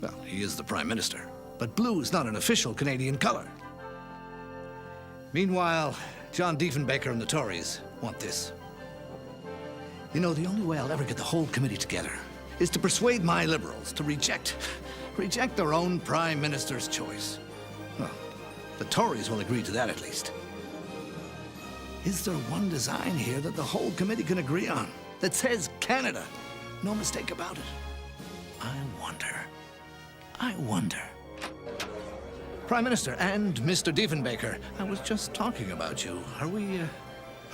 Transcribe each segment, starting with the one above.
Well, he is the Prime Minister, but blue is not an official Canadian color. Meanwhile, John Diefenbaker and the Tories want this. You know, the only way I'll ever get the whole committee together is to persuade my Liberals to reject their own Prime Minister's choice. Well, the Tories will agree to that at least. Is there one design here that the whole committee can agree on, that says Canada? No mistake about it. I wonder. Prime Minister and Mr. Diefenbaker, I was just talking about you. Are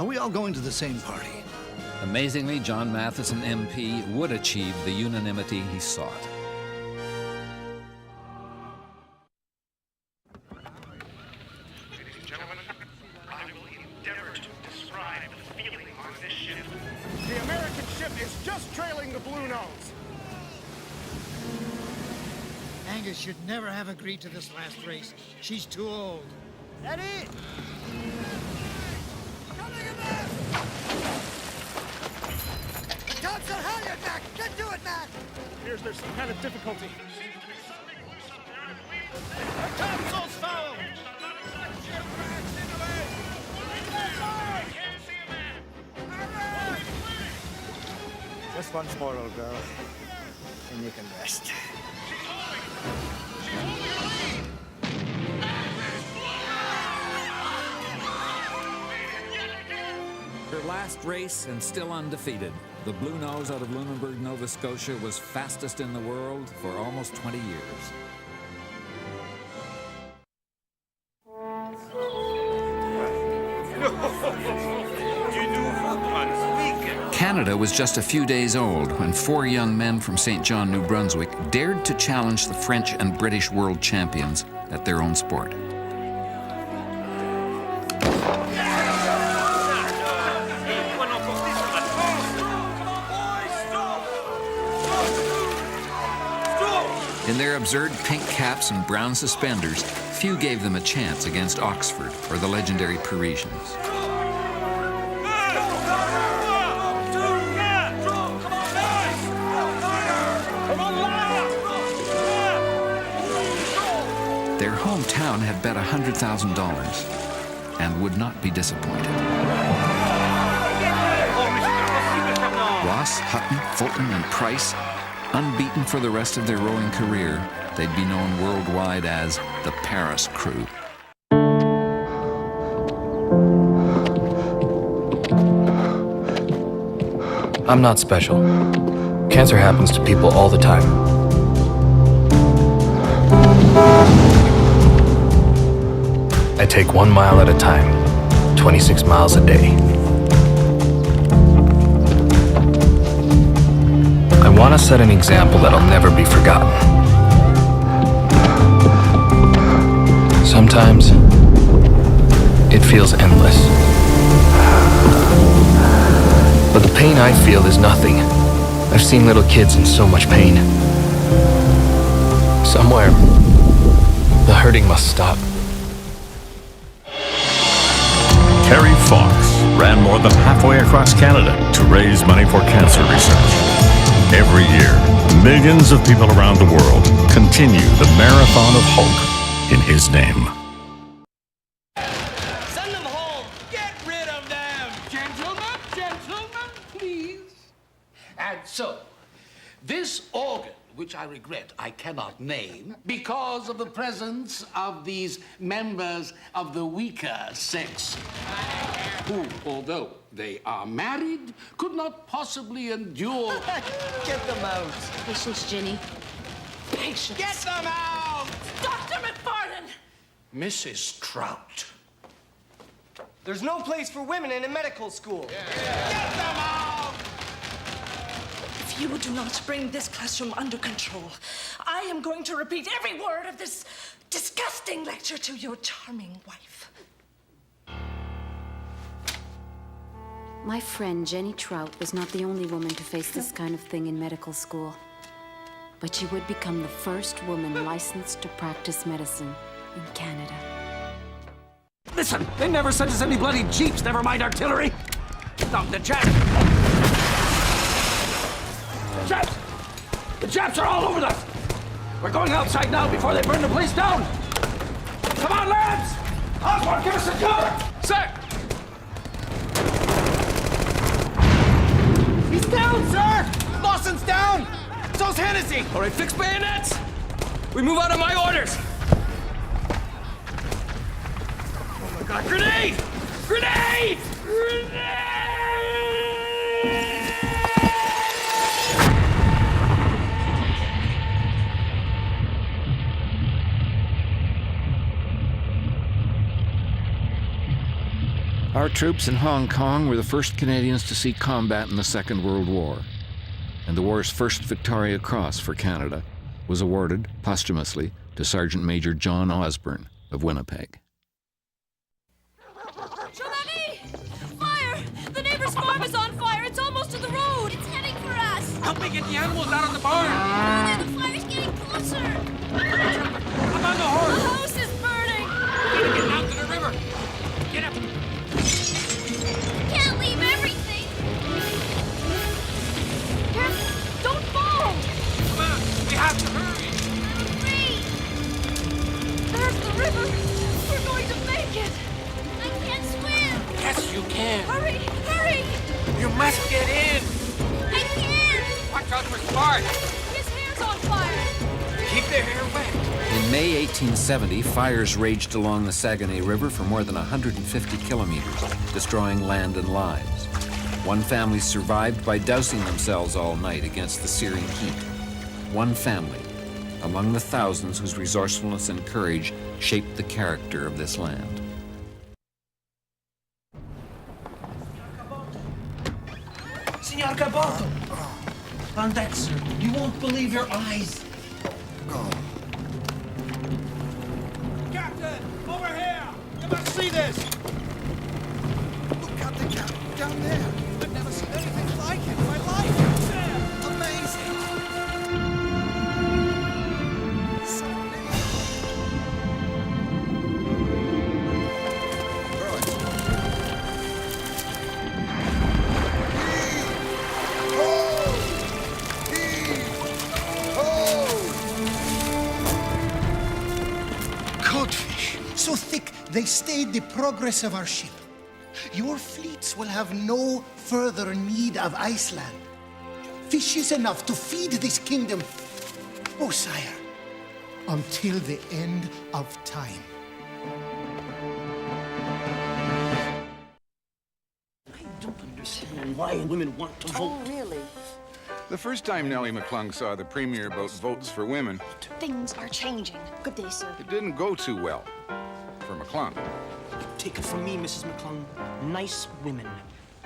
we all going to the same party? Amazingly, John Matheson MP would achieve the unanimity he sought. Ladies and gentlemen, I will endeavor to describe the feeling on this ship. The American ship is just trailing the Blue Nose. Angus should never have agreed to this last race. She's too old. Eddie! Thompson, halyard, Mac! Get to it, Mac! Appears there's some kind of difficulty. Seems to be something loose up there, I believe. Topsail's foul! Can't see a man. Just once more, little girl. And you can rest. Her last race and still undefeated, the Blue Nose out of Lunenburg, Nova Scotia was fastest in the world for almost 20 years. Canada was just a few days old when 4 young men from St. John, New Brunswick dared to challenge the French and British world champions at their own sport. In their absurd pink caps and brown suspenders, few gave them a chance against Oxford or the legendary Parisians. Their hometown had bet $100,000 and would not be disappointed. Ross, Hutton, Fulton, and Price, unbeaten for the rest of their rowing career, they'd be known worldwide as the Paris Crew. I'm not special. Cancer happens to people all the time. I take 1 mile at a time, 26 miles a day. I want to set an example that'll never be forgotten. Sometimes, it feels endless. But the pain I feel is nothing. I've seen little kids in so much pain. Somewhere, the hurting must stop. Terry Fox ran more than halfway across Canada to raise money for cancer research. Every year, millions of people around the world continue the marathon of hope in his name. Send them home! Get rid of them! Gentlemen, please. And so, this organ, which I regret I cannot name, because of the presence of these members of the weaker sex, who, although they are married, could not possibly endure... Get them out. Patience, Ginny. Patience. Get them out! Dr. McFarlane! Mrs. Trout. There's no place for women in a medical school. Get them out! If you do not bring this classroom under control, I am going to repeat every word of this disgusting lecture to your charming wife. My friend Jenny Trout was not the only woman to face this kind of thing in medical school. But she would become the first woman licensed to practice medicine in Canada. Listen, they never sent us any bloody jeeps, never mind artillery. No, the Japs! The Japs are all over us! We're going outside now before they burn the place down. Come on, lads! Osborne, give us a cover! Sir! He's down, sir! Lawson's down! So's Hennessy! All right, fix bayonets! We move out of my orders! Oh my God, grenade! Grenade! Grenade! Our troops in Hong Kong were the first Canadians to see combat in the Second World War, and the war's first Victoria Cross for Canada was awarded posthumously to Sergeant Major John Osborne of Winnipeg. Giovanni! Fire! The neighbor's farm is on fire! It's almost to the road! It's heading for us! Help me get the animals out of the barn! Father, the fire's getting closer! I'm on the horse! The house is burning! We gotta get down to the river! Get up! Can't leave everything! Careful! Don't fall! Come on! We have to hurry! Hurry! There's the river! We're going to make it! I can't swim! Yes, you can! Hurry! Hurry! You must get in! I can't! Watch out for Spark! His hair's on fire! Keep their hair wet! In May 1870, fires raged along the Saguenay River for more than 150 kilometers, destroying land and lives. One family survived by dousing themselves all night against the searing heat. One family, among the thousands whose resourcefulness and courage shaped the character of this land. Senor Cabot! On deck, sir. You won't believe your eyes. Captain! Over here! You must see this! Look at the cap down there. I've never seen anything like it in my life! Amazing. So Codfish, so thick they stayed the progress of our ship. Your fleets will have no further need of Iceland. Fish is enough to feed this kingdom, oh sire, until the end of time. I don't understand why women want to vote. really? The first time Nellie McClung saw the premier about votes for women, Things are changing. Good day, sir. it didn't go too well for McClung. Take it from me, Mrs. McClung. Nice women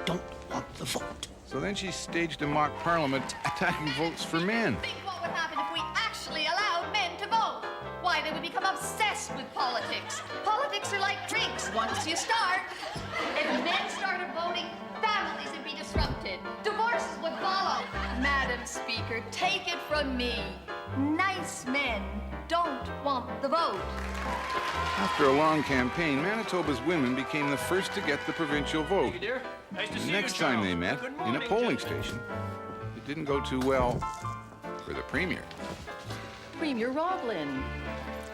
don't want the vote. So then she staged a mock parliament attacking votes for men. Think what would happen if we actually allowed men to vote. Why, they would become obsessed with politics. Politics are like drinks. Once you start, if men started voting, families would be disrupted. Divorces would follow. Madam Speaker, take it from me. Nice men don't want the vote. After a long campaign, Manitoba's women became the first to get the provincial vote. Nice to The see next you, time Charles. they met, Good in a morning, polling gentlemen. station, it didn't go too well for the premier. Premier Roblin,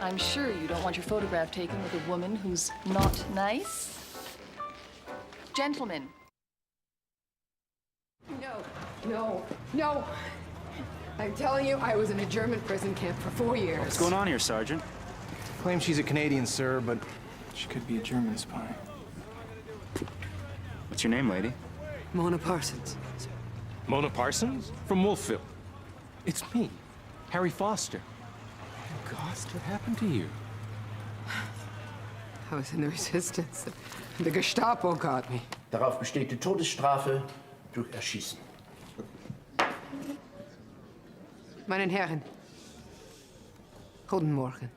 I'm sure you don't want your photograph taken with a woman who's not nice. Gentlemen. No. I'm telling you, I was in a German prison camp for 4 years. What's going on here, Sergeant? Claims she's a Canadian, sir, but she could be a German spy. What's your name, lady? Mona Parsons. Mona Parsons? From Wolfville. It's me, Harry Foster. Oh, gosh, what happened to you? I was in the resistance. The Gestapo got me. Darauf besteht die Todesstrafe durch Erschießen. Meine Herren, guten Morgen.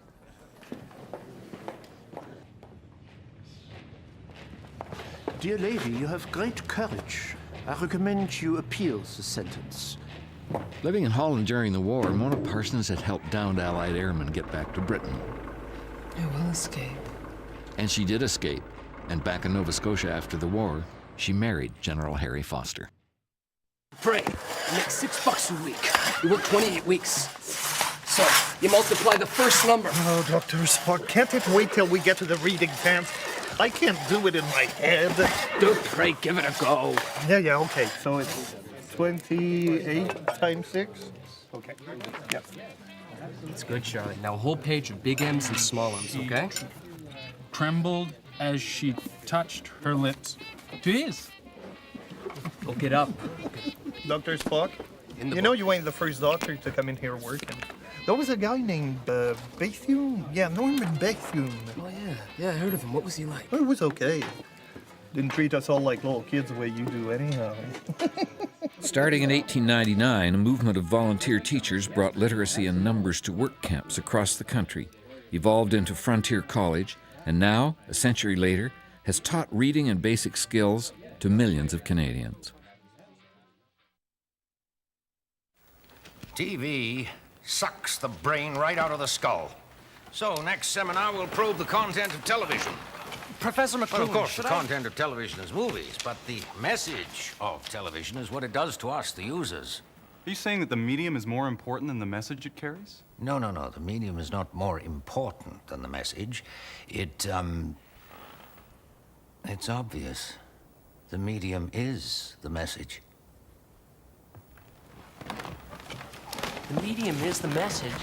Dear lady, you have great courage. I recommend you appeal the sentence. Living in Holland during the war, Mona Parsons had helped downed Allied airmen get back to Britain. I will escape. And she did escape. And back in Nova Scotia after the war, she married General Harry Foster. Pray. I make $6 a week. We work 28 weeks. So, you multiply the first number. Oh, Dr. Spock, can't it wait till we get to the reading exams? I can't do it in my head. Dupre, give it a go. Yeah, okay. So it's 28 times 6? Okay. Yep. It's good, Charlie. Now a whole page of big M's and small M's, okay? Trembled as she touched her lips to his. Go get up. Dr. Spock, you know you ain't the first doctor to come in here working. There was a guy named Bethune. Yeah, Norman Bethune. Oh, yeah, I heard of him. What was he like? It was okay. Didn't treat us all like little kids the way you do anyhow. Starting in 1899, a movement of volunteer teachers brought literacy and numbers to work camps across the country, evolved into Frontier College, and now, a century later, has taught reading and basic skills to millions of Canadians. TV sucks the brain right out of the skull. So, next seminar, we'll probe the content of television. Professor McClure, Well, of course, the content of television is movies, but the message of television is what it does to us, the users. Are you saying that the medium is more important than the message it carries? No. The medium is not more important than the message. It's obvious. The medium is the message. The medium is the message?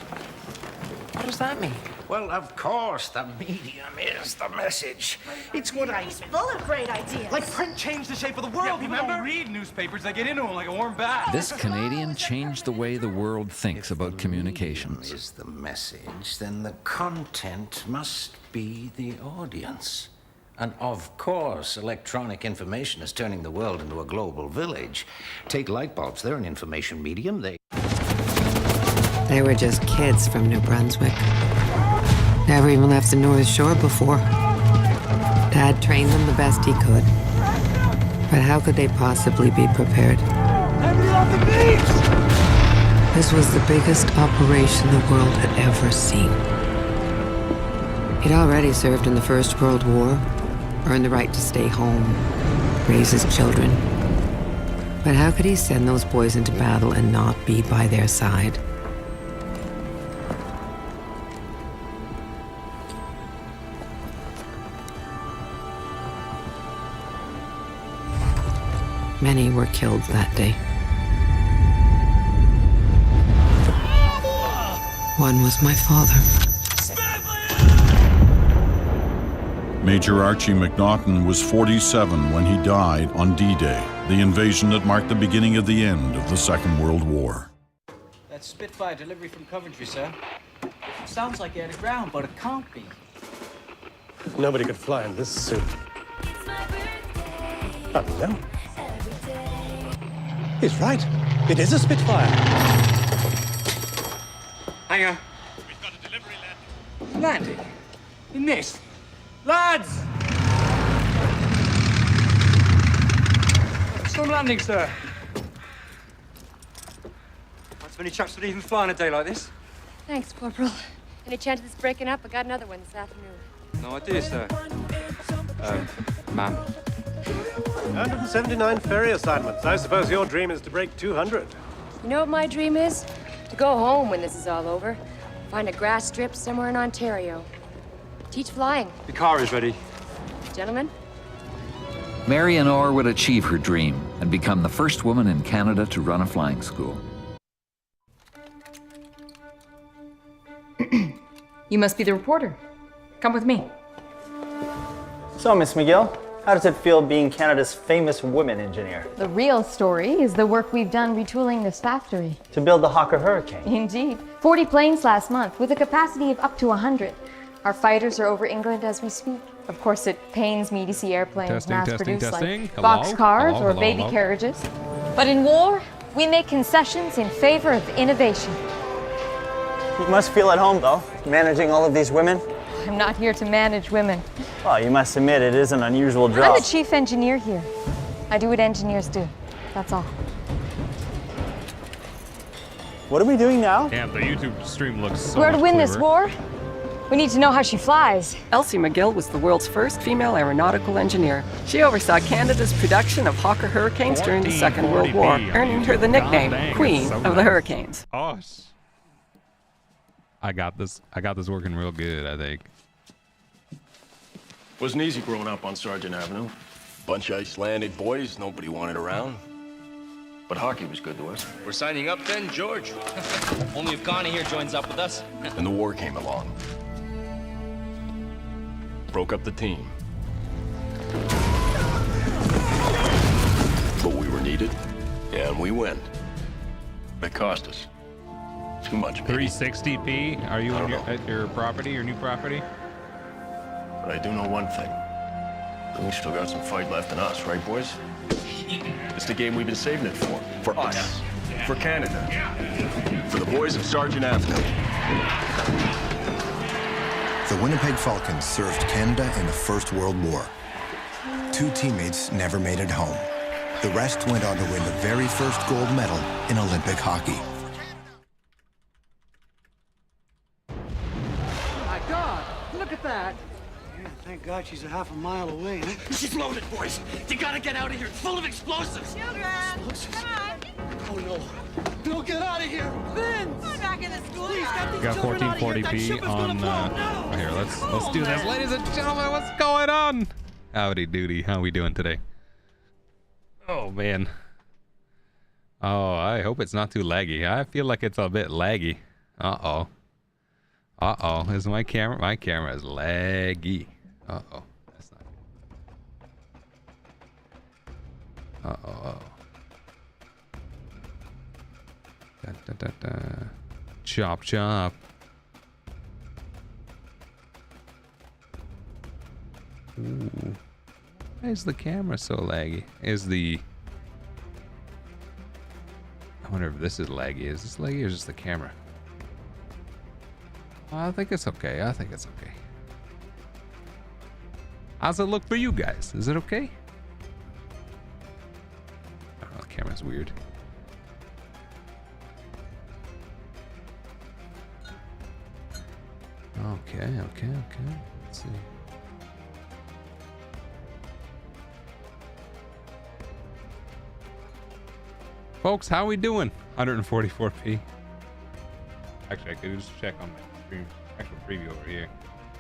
What does that mean? Well, of course, the medium is the message. It's what I... He's full of great ideas. Like print changed the shape of the world. People don't read newspapers, they get into them like a warm bath. This Canadian changed the way the world thinks about communications. Is the message, then the content must be the audience. And of course, electronic information is turning the world into a global village. Take light bulbs, they're an information medium. They were just kids from New Brunswick. Never even left the North Shore before. Dad trained them the best he could. But how could they possibly be prepared? This was the biggest operation the world had ever seen. He'd already served in the First World War, earned the right to stay home, raise his children. But how could he send those boys into battle and not be by their side? Many were killed that day. One was my father. Major Archie McNaughton was 47 when he died on D-Day, the invasion that marked the beginning of the end of the Second World War. That's Spitfire delivery from Coventry, sir. It sounds like air to ground, but it can't be. Nobody could fly in this suit. Hello. He's right. It is a Spitfire. Hanger. We've got a delivery landing. Landing? In this? Lads! Some landing, sir. That's many chaps would even fly on a day like this. Thanks, Corporal. Any chance of this breaking up? I got another one this afternoon. No idea, sir. Ma'am. 179 ferry assignments. I suppose your dream is to break 200. You know what my dream is? To go home when this is all over. Find a grass strip somewhere in Ontario. Teach flying. The car is ready. Gentlemen? Marion Orr would achieve her dream and become the first woman in Canada to run a flying school. You must be the reporter. Come with me. So, Miss McGill, how does it feel being Canada's famous woman engineer? The real story is the work we've done retooling this factory. To build the Hawker Hurricane? Indeed. 40 planes last month, with a capacity of up to 100. Our fighters are over England as we speak. Of course, it pains me to see airplanes mass-produced like boxcars or baby carriages. But in war, we make concessions in favor of innovation. You must feel at home, though, managing all of these women. I'm not here to manage women. Well, you must admit it is an unusual job. I'm the chief engineer here. I do what engineers do. That's all. What are we doing now? Damn, the YouTube stream looks so We're to much win this clearer. war. We need to know how she flies. Elsie McGill was the world's first female aeronautical engineer. She oversaw Canada's production of Hawker Hurricanes during the Second World War, earning her the nickname Queen of the Hurricanes. Us. I got this working real good, I think. Wasn't easy growing up on Sergeant Avenue. Bunch of Icelandic boys nobody wanted around. But hockey was good to us. We're signing up then, George. Only if Connie here joins up with us. And the war came along. Broke up the team. But we were needed, and we went. It cost us. Too much, baby. 360p? Are you at your property, your new property? But I do know one thing. We still got some fight left in us, right, boys? It's the game we've been saving it for. For us. For Canada. For the boys of Sergeant Avenue. The Winnipeg Falcons served Canada in the First World War. 2 teammates never made it home. The rest went on to win the very first gold medal in Olympic hockey. Oh my God, look at that. Yeah, thank God she's a half a mile away, huh? She's loaded, boys. You gotta get out of here. It's full of explosives. Children, come on. Oh no. Bill, get out of here. Vince! We're back in the school. Please, get these Got children out of here. That 1440p ship is on gonna blow. No. oh, here, let's do this. Ladies and gentlemen, what's going on? Howdy doody, how we doing today? Oh man. Oh, I hope it's not too laggy. I feel like it's a bit laggy. Uh-oh. Uh-oh. Is my camera? My camera is laggy. Uh-oh. That's not good. Uh-oh. Da, da, da, da. Chop, chop. Ooh. Why is the camera so laggy? I wonder if this is laggy. Is this laggy or is this the camera? I think it's okay. I think it's okay. How's it look for you guys? Is it okay? I don't know, the camera's weird. Okay. Let's see. Folks, how we doing? 144p. Actually, I could just check on my stream. Actual preview over here.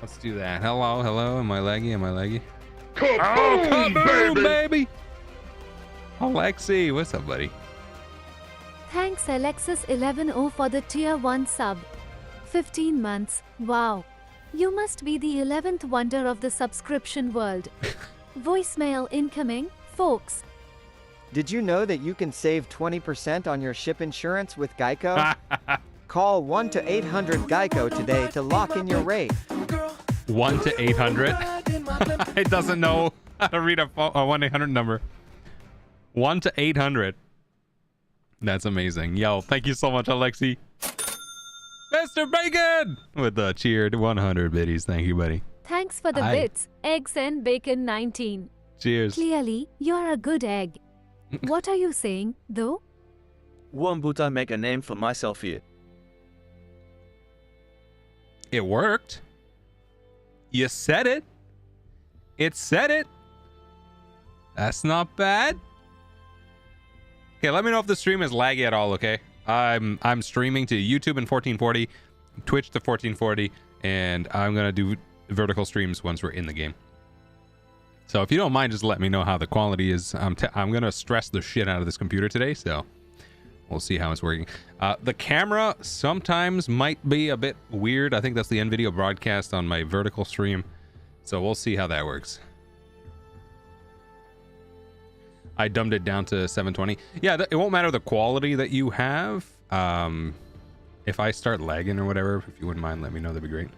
Let's do that. Hello. Am I laggy? Kaboom, baby! Alexi, what's up, buddy? Thanks Alexis11O for the tier 1 sub. 15 months. Wow. You must be the 11th wonder of the subscription world. Voicemail incoming, folks. Did you know that you can save 20% on your ship insurance with Geico? Call 1-800-GEICO today to lock in your rate. 1-800. It doesn't know how to read a 1-800 number. 1-800. That's amazing. Yo, thank you so much, Alexi. Mr. Bacon! With the cheered 100 biddies. Thank you, buddy. Thanks for the bits. Eggs and bacon 19. Cheers. Clearly, you're a good egg. What are you saying, though? When would I make a name for myself here? It worked. You said it. It said it. That's not bad. Okay, let me know if the stream is laggy at all, okay? I'm streaming to YouTube in 1440, Twitch to 1440, and I'm gonna do vertical streams once we're in the game. So if you don't mind, just let me know how the quality is. I'm gonna stress the shit out of this computer today, so we'll see how it's working. The camera sometimes might be a bit weird. I think that's the NVIDIA broadcast on my vertical stream, so we'll see how that works. I dumbed it down to 720. Yeah, it won't matter the quality that you have. If I start lagging or whatever, if you wouldn't mind, let me know. That'd be great.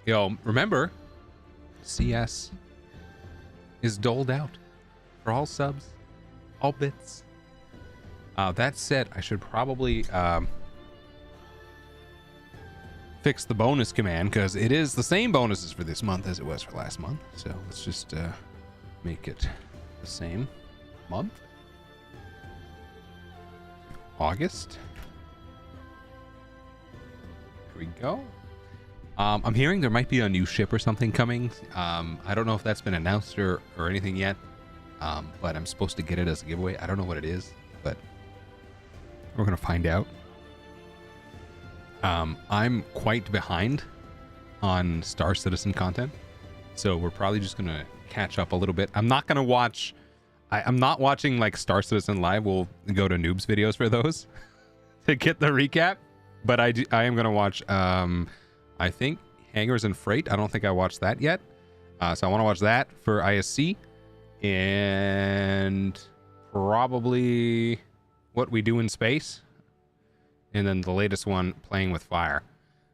Yo, remember, CS is doled out for all subs, all bits. That said, I should probably fix the bonus command, because it is the same bonuses for this month as it was for last month. So let's just make it the same month. August. Here we go. I'm hearing there might be a new ship or something coming. I don't know if that's been announced or anything yet, but I'm supposed to get it as a giveaway. I don't know what it is, but We're gonna find out. I'm quite behind on Star Citizen content, so we're probably just gonna catch up a little bit. I'm not gonna watch. I'm not watching like Star Citizen Live. We'll go to Noob's videos for those to get the recap. But I am gonna watch. I think Hangars and Freight. I don't think I watched that yet. So I want to watch that for ISC, and probably What We Do in Space, and then the latest one, Playing with Fire.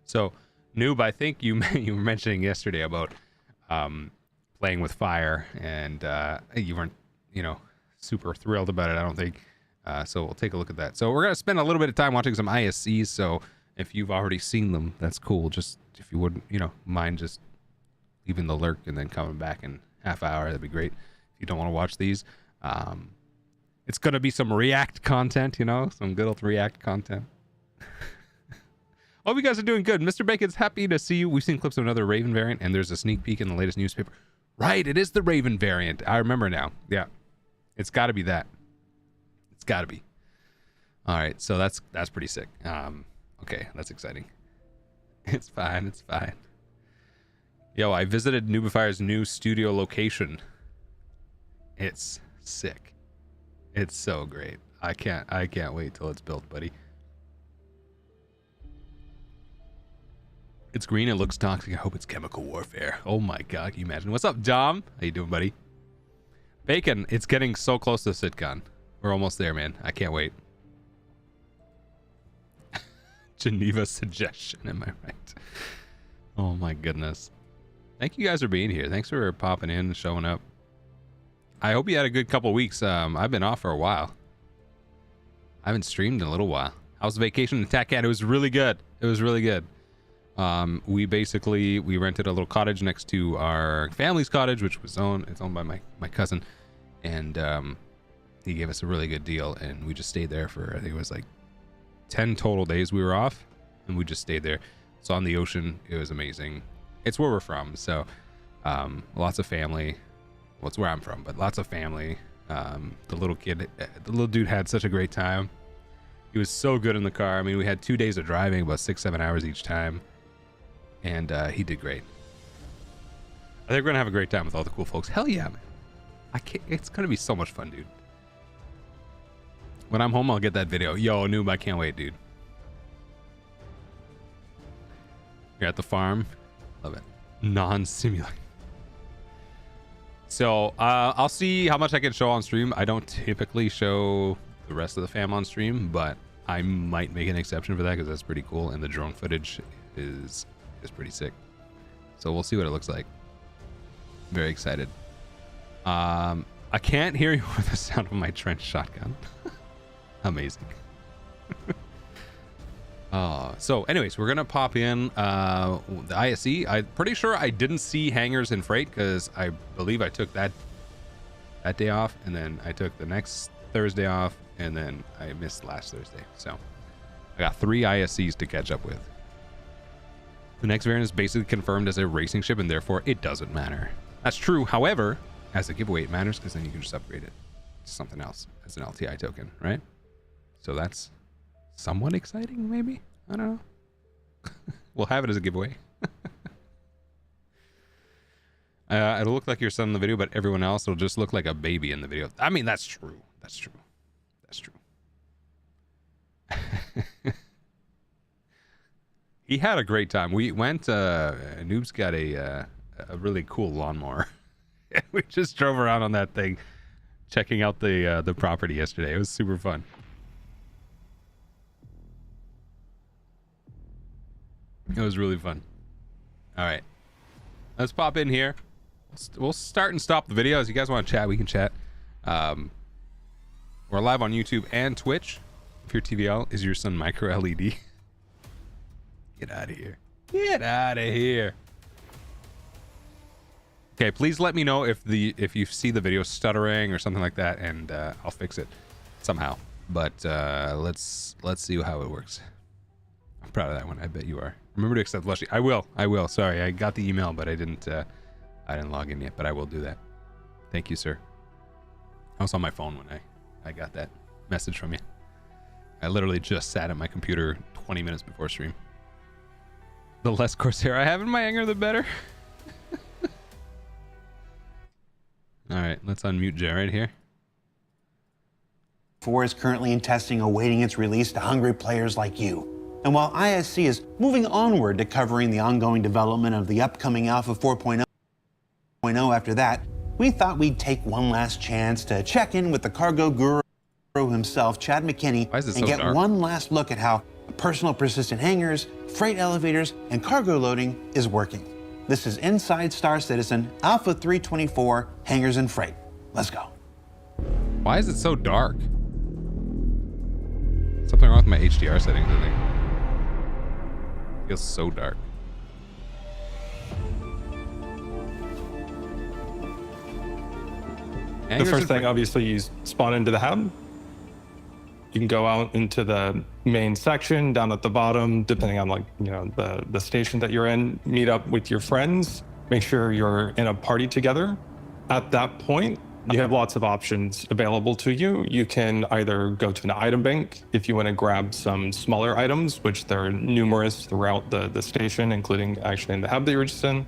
So, Noob, I think you were mentioning yesterday about Playing with Fire, and you weren't, super thrilled about it, I don't think. So we'll take a look at that. So we're gonna spend a little bit of time watching some ISCs. So if you've already seen them, that's cool. Just if you wouldn't, mind just leaving the lurk and then coming back in half hour, that'd be great. If you don't want to watch these, it's gonna be some React content, some good old React content. Hope you guys are doing good. Mr. Bacon's happy to see you. We've seen clips of another Raven variant, and there's a sneak peek in the latest newspaper. Right, it is the Raven variant. I remember now. Yeah, it's got to be that. It's got to be. All right, so that's pretty sick. Okay, that's exciting. It's fine. It's fine. Yo, I visited Noobifier's new studio location. It's sick. It's so great. I can't wait till it's built, buddy. It's green. It looks toxic. I hope it's chemical warfare. Oh my god, can you imagine? What's up, Dom? How you doing, buddy? Bacon, it's getting so close to Sitcon. We're almost there, man. I can't wait. Geneva suggestion, am I right? Oh my goodness. Thank you guys for being here. Thanks for popping in and showing up. I hope you had a good couple weeks. I've been off for a while. I haven't streamed in a little while. How's the vacation in TACAT? It was really good. It was really good. We rented a little cottage next to our family's cottage, which was it's owned by my cousin, and he gave us a really good deal, and we just stayed there for, I think it was like 10 total days we were off, and we just stayed there. It's on the ocean. It was amazing. It's where we're from, so lots of family. Well, it's where I'm from, but lots of family. The little dude had such a great time. He was so good in the car. I mean, we had 2 days of driving, about 6-7 hours each time. And he did great. I think we're gonna have a great time with all the cool folks. Hell yeah, man. It's gonna be so much fun, dude. When I'm home, I'll get that video. Yo, Noob, I can't wait, dude. You're at the farm. Love it. Non-simulator. So, I'll see how much I can show on stream. I don't typically show the rest of the fam on stream, but I might make an exception for that because that's pretty cool, and the drone footage is pretty sick. So we'll see what it looks like. Very excited. I can't hear you with the sound of my trench shotgun. Amazing. So anyways, we're gonna pop in the ISE. I'm pretty sure I didn't see Hangars and Freight because I believe I took that day off, and then I took the next Thursday off, and then I missed last Thursday. So I got 3 ISCs to catch up with. The next variant is basically confirmed as a racing ship, and therefore it doesn't matter. That's true. However, as a giveaway, it matters because then you can just upgrade it to something else as an LTI token, right? So that's somewhat exciting, maybe? I don't know. We'll have it as a giveaway. It'll look like your son in the video, but everyone else will just look like a baby in the video. I mean, that's true. That's true. That's true. He had a great time. We went, Noob's got a really cool lawnmower. We just drove around on that thing, checking out the property yesterday. It was super fun. It was really fun. All right. Let's pop in here. We'll start and stop the video. As you guys want to chat, we can chat. We're live on YouTube and Twitch. If your TVL is your son micro LED. Get out of here. Get out of here. Okay, please let me know if you see the video stuttering or something like that, and I'll fix it somehow. But let's see how it works. I'm proud of that one. I bet you are. Remember to accept Lushy. I will. Sorry, I got the email, but I didn't log in yet. But I will do that. Thank you, sir. I was on my phone when I got that message from you. I literally just sat at my computer 20 minutes before stream. The less Corsair I have in my hangar, the better. All right, let's unmute Jared here. 4 is currently in testing, awaiting its release to hungry players like you. And while ISC is moving onward to covering the ongoing development of the upcoming Alpha 4.0 after that, we thought we'd take one last chance to check in with the cargo guru himself, Chad McKinney, and get one last look at how personal persistent hangars, freight elevators, and cargo loading is working. This is Inside Star Citizen, Alpha 324, Hangars and Freight. Let's go. Why is it so dark? Something wrong with my HDR settings, I think. It feels so dark. The first thing, obviously, you spawn into the hub. You can go out into the main section down at the bottom, depending on the station that you're in, meet up with your friends, make sure you're in a party together. At that point, you have lots of options available to you. You can either go to an item bank if you want to grab some smaller items, which there are numerous throughout the station, including actually in the hub that you're just in.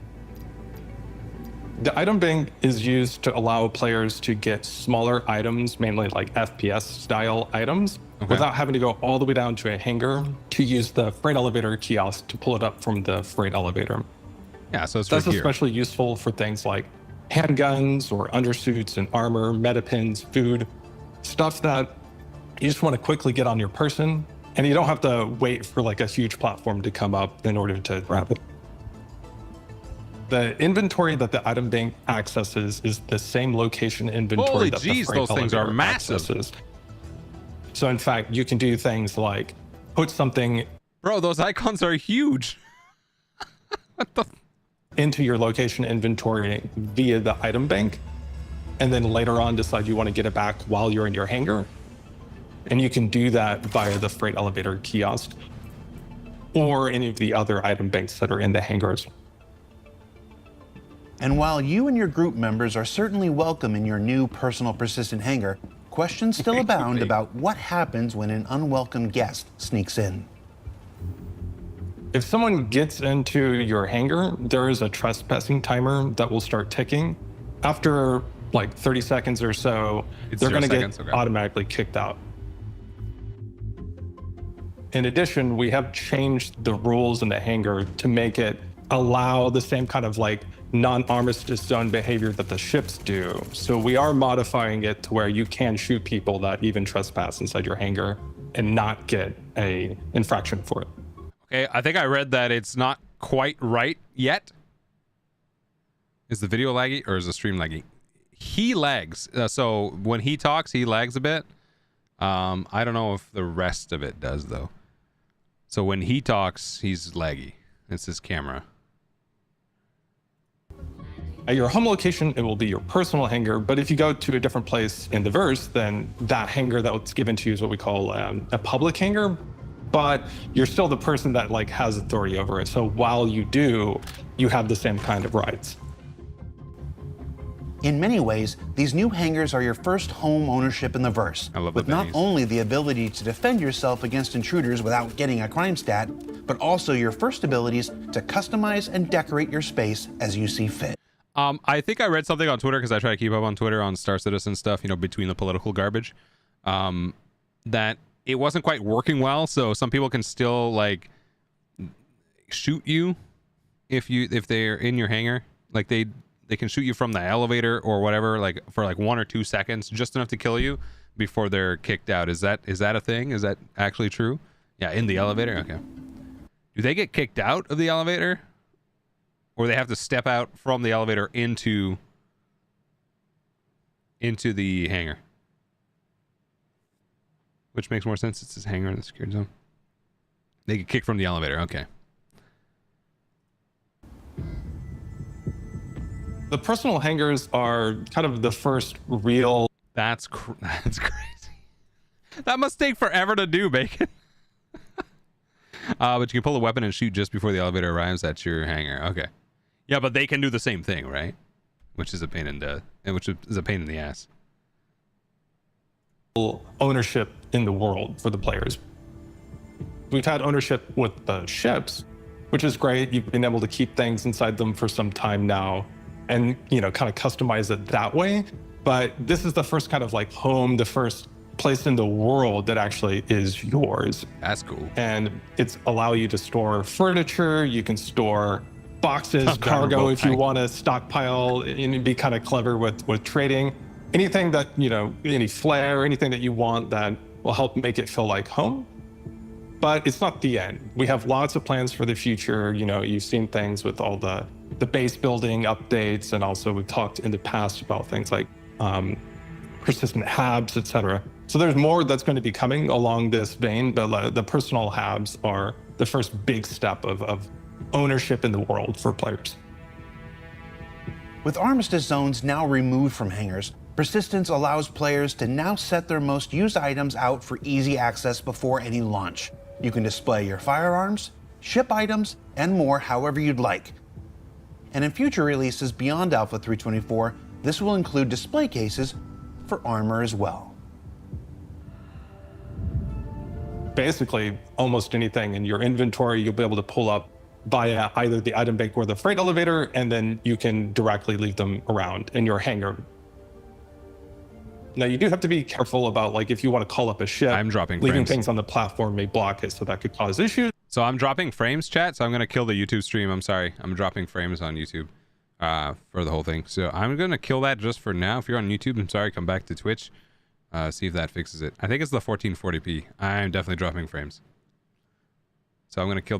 The item bank is used to allow players to get smaller items, mainly like FPS style items, without having to go all the way down to a hangar to use the freight elevator kiosk to pull it up from the freight elevator. Yeah, so that's especially useful for things like handguns or undersuits and armor, metapins, food, stuff that you just want to quickly get on your person, and you don't have to wait for like a huge platform to come up in order to grab it. The inventory that the item bank accesses is the same location inventory that the freight those things are elevator massive. accesses. So in fact, you can do things like put something... Bro, those icons are huge. into your location inventory via the item bank, and then later on decide you want to get it back while you're in your hangar. And you can do that via the freight elevator kiosk or any of the other item banks that are in the hangars. And while you and your group members are certainly welcome in your new personal persistent hangar, questions still abound about what happens when an unwelcome guest sneaks in. If someone gets into your hangar, there is a trespassing timer that will start ticking. After like 30 seconds or so, they're going to get automatically kicked out. In addition, we have changed the rules in the hangar to make it allow the same kind of like non-armistice zone behavior that the ships do. So we are modifying it to where you can shoot people that even trespass inside your hangar and not get a infraction for it. Okay, I think I read that it's not quite right yet. Is the video laggy or is the stream laggy? He lags. So when he talks, he lags a bit. I don't know if the rest of it does though. So when he talks, he's laggy. It's his camera. At your home location, it will be your personal hangar, but if you go to a different place in the verse, then that hangar that was given to you is what we call a public hangar, but you're still the person that like has authority over it. So while you do, you have the same kind of rights. In many ways, these new hangars are your first home ownership in the verse, with not only the ability to defend yourself against intruders without getting a crime stat, but also your first abilities to customize and decorate your space as you see fit. I think I read something on Twitter, because I try to keep up on Twitter on Star Citizen stuff, you know, between the political garbage, that it wasn't quite working well. So some people can still like shoot you if they're in your hangar. Like they can shoot you from the elevator or whatever, like for like 1 or 2 seconds, just enough to kill you before they're kicked out. Is that a thing? Is that actually true? Yeah, in the elevator. Okay. Do they get kicked out of the elevator? Or they have to step out from the elevator into the hangar? Which makes more sense. It's his hangar in the security zone. They get kicked from the elevator. Okay. The personal hangars are kind of the first real... That's crazy. That must take forever to do, Bacon. But you can pull a weapon and shoot just before the elevator arrives at your hangar. Okay. Yeah, but they can do the same thing, right? Which is a pain in the ass. ownership in the world for the players. We've had ownership with the ships, which is great. You've been able to keep things inside them for some time now and, kind of customize it that way. But this is the first kind of like home, the first place in the world that actually is yours. That's cool. And it's allow you to store furniture. You can store boxes, cargo if you want to stockpile, and be kind of clever with trading. Anything that, any flair, anything that you want that will help make it feel like home. But it's not the end. We have lots of plans for the future. You've seen things with all the base building updates, and also we've talked in the past about things like persistent HABs, etc. So there's more that's going to be coming along this vein, but the personal HABs are the first big step of ownership in the world for players. With Armistice zones now removed from hangars, Persistence allows players to now set their most used items out for easy access before any launch. You can display your firearms, ship items, and more however you'd like. And in future releases beyond Alpha 324, this will include display cases for armor as well. Basically, almost anything in your inventory you'll be able to pull up via either the item bank or the freight elevator, and then you can directly leave them around in your hangar. Now, you do have to be careful about, like, if you want to call up a ship, leaving frames. things on the platform may block it, so that could cause issues. So I'm dropping frames, chat, so I'm going to kill the YouTube stream. I'm sorry. I'm dropping frames on YouTube for the whole thing. So I'm going to kill that just for now. If you're on YouTube, I'm sorry, come back to Twitch. See if that fixes it. I think it's the 1440p. I'm definitely dropping frames. So I'm going to kill that.